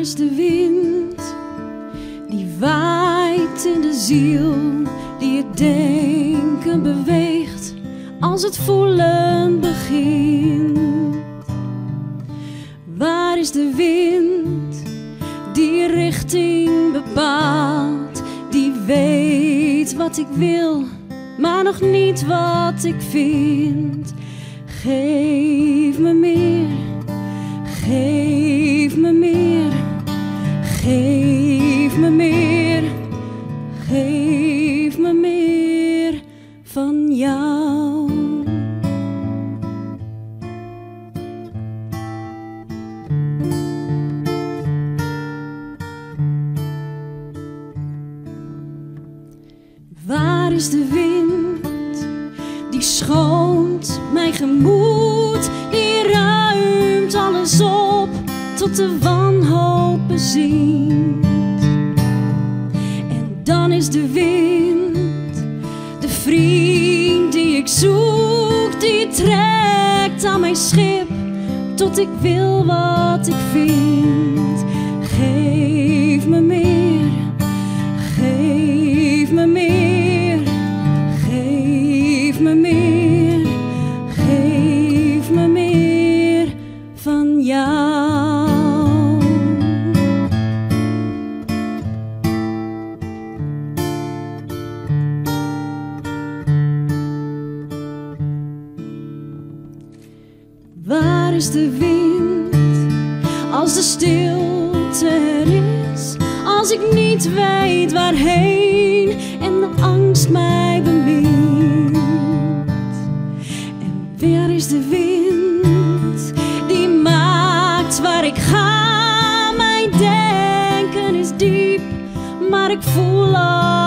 is de wind die waait in de ziel, die het denken beweegt als het voelen begint? Waar is de wind die richting bepaalt, die weet wat ik wil, maar nog niet wat ik vind? Geef me meer, geef me meer, geef me meer, geef me meer van jou. Waar is de wind die schoont mijn gemoed, die ruimt alles op tot de wanhoop bezinkt? En dan is de wind de vriend die ik zoek, die trekt aan mijn schip tot ik wil wat ik vind. Geef me meer, geef me meer, geef me meer, geef me meer van jou. Waar is de wind als de stilte er is, als ik niet weet waarheen en de angst mij bemint? En waar is de wind die maakt waar ik ga? Mijn denken is diep, maar ik voel al